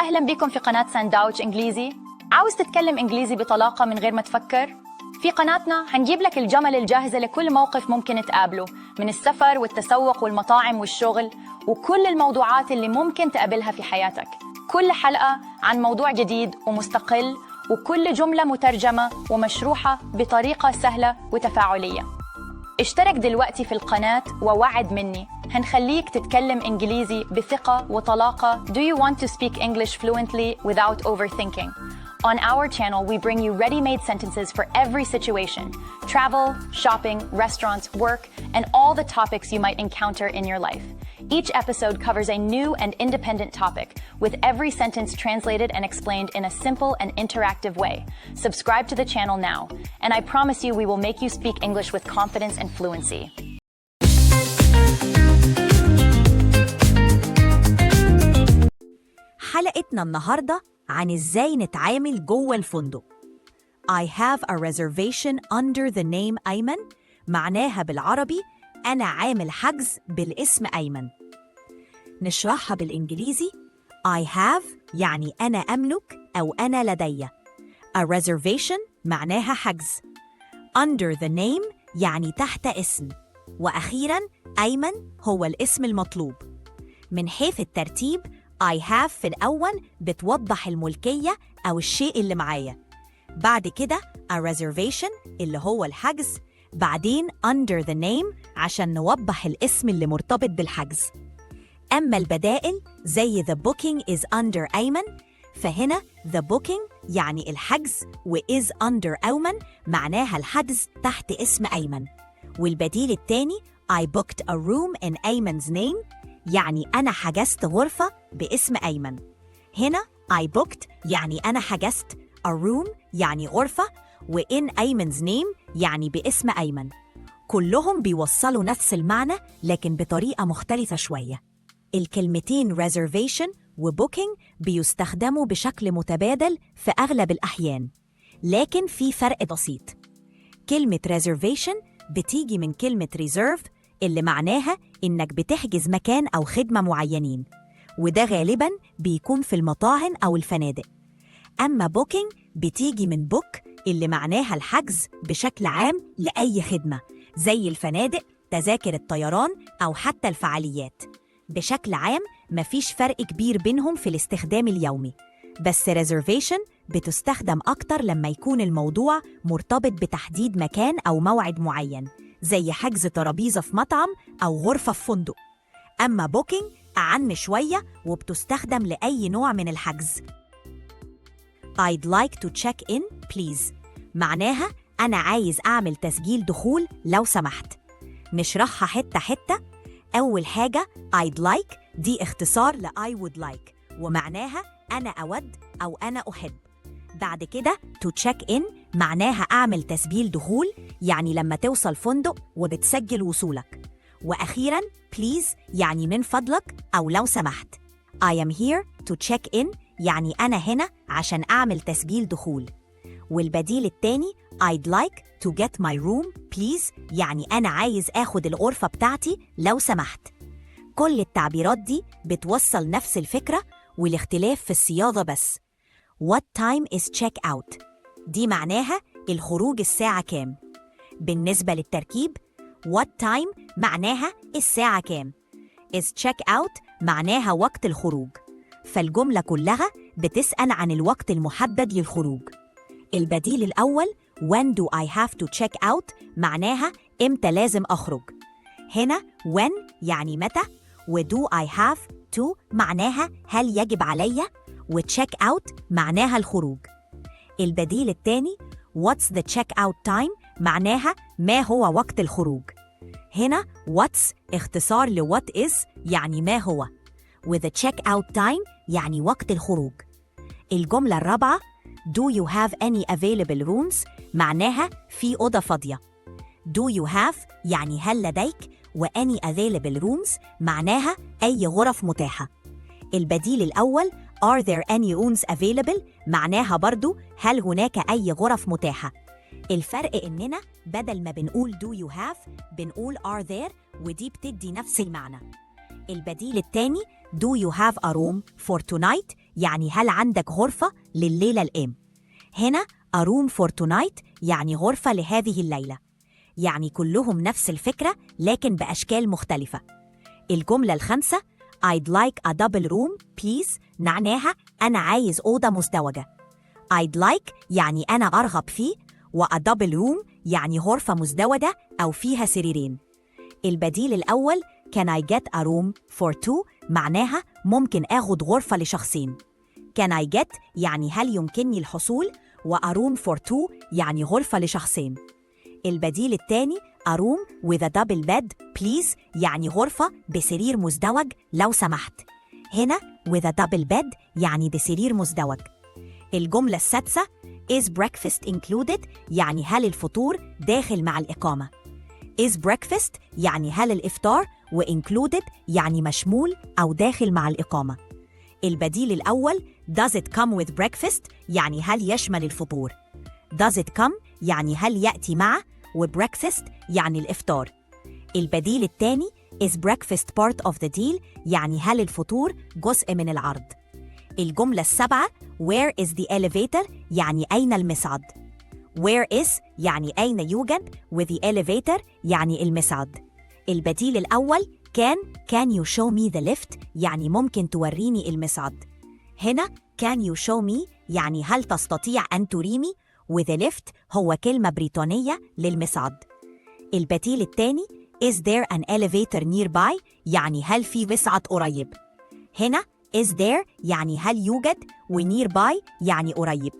أهلا بكم في قناة ساندويتش إنجليزي. عاوز تتكلم إنجليزي بطلاقة من غير ما تفكر؟ في قناتنا هنجيب لك الجمل الجاهزة لكل موقف ممكن تقابله، من السفر والتسوق والمطاعم والشغل وكل الموضوعات اللي ممكن تقابلها في حياتك. كل حلقة عن موضوع جديد ومستقل، وكل جملة مترجمة ومشروحة بطريقة سهلة وتفاعلية. اشترك دلوقتي في القناة ووعد مني هنخليك تتكلم إنجليزي بثقة وطلاقة. Do you want to speak English fluently without overthinking? On our channel, we bring you ready-made sentences for every situation: travel, shopping, restaurants, work, and all the topics you might encounter in your life. Each episode covers a new and independent topic, with every sentence translated and explained in a simple and interactive way. Subscribe to the channel now, and I promise you we will make you speak English with confidence and fluency. حلقتنا النهاردة عن إزاي نتعامل جوه الفندق. I have a reservation under the name أيمن معناها بالعربي أنا عامل حجز بالاسم أيمن. نشرحها بالإنجليزي. I have يعني أنا أملك أو أنا لدي. A reservation معناها حجز. Under the name يعني تحت اسم. وأخيراً أيمن هو الاسم المطلوب. من حيث الترتيب I have في الأول بتوضح الملكية أو الشيء اللي معايا. بعد كده a reservation اللي هو الحجز. بعدين under the name عشان نوضح الاسم اللي مرتبط بالحجز. أما البدائل زي the booking is under أيمن، فهنا the booking يعني الحجز و is under أيمن معناها الحجز تحت اسم أيمن. والبديل التاني I booked a room in أيمن's name يعني أنا حجزت غرفة باسم أيمن. هنا I booked يعني أنا حجزت، a room يعني غرفة، وin أيمن's name يعني باسم أيمن. كلهم بيوصلوا نفس المعنى لكن بطريقة مختلفة شوية. الكلمتين reservation و booking بيستخدموا بشكل متبادل في أغلب الأحيان، لكن في فرق بسيط. كلمة reservation بتيجي من كلمة reserved اللي معناها إنك بتحجز مكان أو خدمة معينين، وده غالباً بيكون في المطاعم أو الفنادق. أما booking بتيجي من book اللي معناها الحجز بشكل عام لأي خدمة زي الفنادق، تذاكر الطيران، أو حتى الفعاليات. بشكل عام مفيش فرق كبير بينهم في الاستخدام اليومي، بس reservation بتستخدم أكتر لما يكون الموضوع مرتبط بتحديد مكان أو موعد معين زي حجز ترابيزة في مطعم أو غرفة في فندق. أما booking أعم شوية وبتستخدم لأي نوع من الحجز. I'd like to check in please معناها أنا عايز أعمل تسجيل دخول لو سمحت. نشرحها حتة حتة. أول حاجة I'd like دي اختصار ل I would like ومعناها أنا أود أو أنا أحب. بعد كده to check in معناها أعمل تسجيل دخول يعني لما توصل فندق وبتسجل وصولك. وأخيراً please يعني من فضلك أو لو سمحت. I am here to check in يعني أنا هنا عشان أعمل تسجيل دخول. والبديل التاني I'd like to get my room please يعني أنا عايز آخد الغرفة بتاعتي لو سمحت. كل التعبيرات دي بتوصل نفس الفكرة والاختلاف في الصياغة بس. What time is check out دي معناها الخروج الساعة كام. بالنسبة للتركيب What time معناها الساعة كام، is check out معناها وقت الخروج، فالجملة كلها بتسأل عن الوقت المحدد للخروج. البديل الأول When do I have to check out معناها إمتى لازم أخرج. هنا when يعني متى، و do I have to معناها هل يجب عليا، و check out معناها الخروج. البديل الثاني What's the check out time معناها ما هو وقت الخروج. هنا what's اختصار ل what is يعني ما هو، و the check out time يعني وقت الخروج. الجملة الرابعة Do you have any available rooms معناها في أوضة فاضية. Do you have يعني هل لديك، و any available rooms معناها أي غرف متاحة. البديل الأول Are there any rooms available معناها برضو هل هناك أي غرف متاحة. الفرق إننا بدل ما بنقول do you have بنقول are there، ودي بتدي نفس المعنى. البديل التاني Do you have a room for tonight يعني هل عندك غرفة لليلة الآن؟ هنا a room for tonight يعني غرفة لهذه الليلة. يعني كلهم نفس الفكرة لكن بأشكال مختلفة. الجملة الخامسة I'd like a double room please معناها أنا عايز أوضة مزدوجة. I'd like يعني أنا أرغب فيه، و a double room يعني غرفة مزدوجة أو فيها سريرين. البديل الأول Can I get a room for two معناها ممكن آخد غرفة لشخصين. Can I get يعني هل يمكنني الحصول، و a room for two يعني غرفة لشخصين. البديل الثاني a room with a double bed please يعني غرفة بسرير مزدوج لو سمحت. هنا with a double bed يعني بسرير مزدوج. الجملة السادسة is breakfast included يعني هل الفطور داخل مع الإقامة. is breakfast يعني هل الإفطار، و included يعني مشمول أو داخل مع الإقامة. البديل الأول does it come with breakfast يعني هل يشمل الفطور. does it come يعني هل يأتي مع، و breakfast يعني الإفطار. البديل الثاني is breakfast part of the deal يعني هل الفطور جزء من العرض. الجملة السابعة where is the elevator يعني أين المصعد. where is يعني أين يوجد، و the elevator يعني المصعد. البديل الأول can you show me the lift يعني ممكن توريني المصعد. هنا can you show me يعني هل تستطيع أن تريني، و the lift هو كلمة بريطانية للمصعد. البديل الثاني is there an elevator nearby يعني هل في مصعد قريب. هنا is there يعني هل يوجد، و nearby يعني قريب.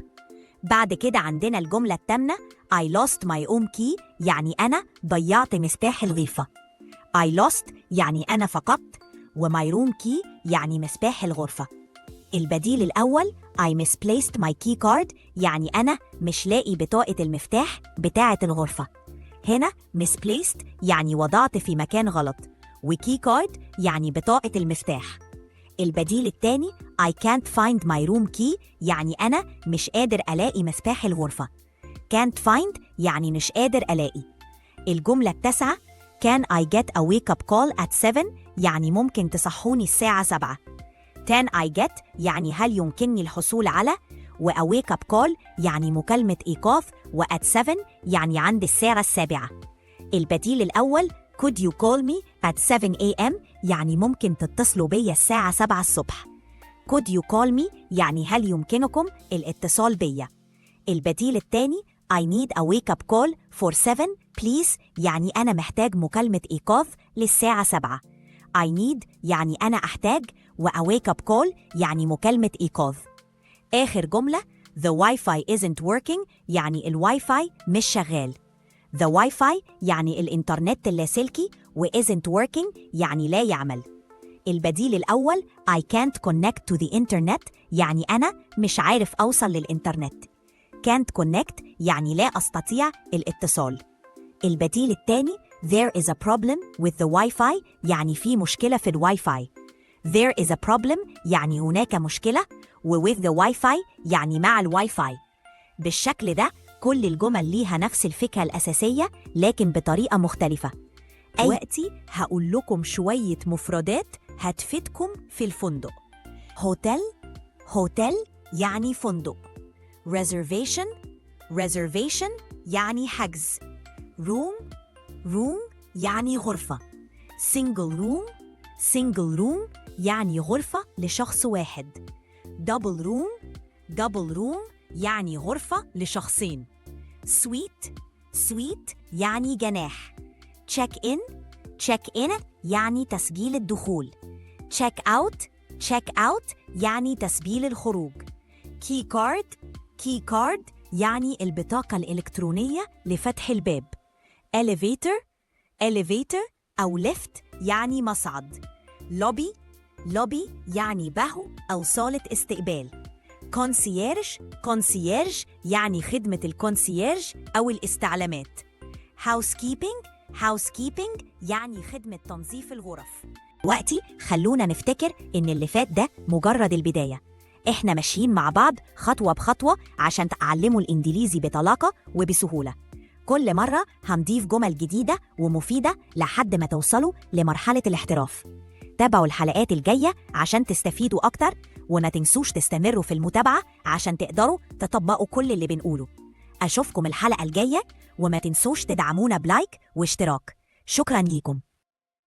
بعد كده عندنا الجملة الثامنة I lost my own key يعني أنا ضيعت مفتاح الغرفة. I lost يعني أنا فقدت، و my room key يعني مفتاح الغرفة. البديل الأول I misplaced my key card يعني أنا مش لاقي بطاقة المفتاح بتاعة الغرفة. هنا misplaced يعني وضعت في مكان غلط، و key card يعني بطاقة المفتاح. البديل الثاني I can't find my room key يعني أنا مش قادر ألاقي مفتاح الغرفة. can't find يعني مش قادر ألاقي. الجملة التاسعة Can I get a wake up call at 7 يعني ممكن تصحوني الساعة 7. Can I get يعني هل يمكنني الحصول على، و a wake up call يعني مكالمة إيقاظ، و at 7 يعني عند الساعة 7. البديل الأول Could you call me at 7 a.m. يعني ممكن تتصلوا بي الساعة 7 الصبح. Could you call me يعني هل يمكنكم الاتصال بي. البديل الثاني I need a wake up call for 7 please يعني أنا محتاج مكالمة إيقاظ للساعة 7. I need يعني أنا أحتاج، و a wake up call يعني مكالمة إيقاظ. آخر جملة The Wi-Fi isn't working يعني الواي فاي مش شغال. The Wi-Fi يعني الإنترنت اللاسلكي، و isn't working يعني لا يعمل. البديل الأول I can't connect to the internet يعني أنا مش عارف أوصل للإنترنت. can't connect يعني لا أستطيع الاتصال. البديل الثاني There is a problem with the Wi-Fi يعني في مشكلة في الواي فاي. There is a problem يعني هناك مشكلة، و with the Wi-Fi يعني مع الواي فاي. بالشكل ده كل الجمل ليها نفس الفكرة الأساسية لكن بطريقة مختلفة. دلوقتي هقول لكم شوية مفردات هتفيدكم في الفندق. هوتيل يعني فندق. reservation يعني حجز. room يعني غرفة. single room يعني غرفة لشخص واحد. double room يعني غرفة لشخصين. suite يعني جناح. check in يعني تسجيل الدخول. check out يعني تسجيل الخروج. key card يعني البطاقة الإلكترونية لفتح الباب. elevator أو lift يعني مصعد. lobby يعني بهو أو صالة استقبال. concierge يعني خدمة الكونسييرج أو الاستعلامات. housekeeping يعني خدمة تنظيف الغرف. وقتي خلونا نفتكر إن اللي فات ده مجرد البداية. إحنا ماشيين مع بعض خطوة بخطوة عشان تتعلموا الإنجليزي بطلاقة وبسهولة. كل مرة هنضيف جمل جديدة ومفيدة لحد ما توصلوا لمرحلة الاحتراف. تابعوا الحلقات الجاية عشان تستفيدوا أكتر، وما تنسوش تستمروا في المتابعة عشان تقدروا تطبقوا كل اللي بنقوله. أشوفكم الحلقة الجاية، وما تنسوش تدعمونا بلايك واشتراك. شكرا ليكم.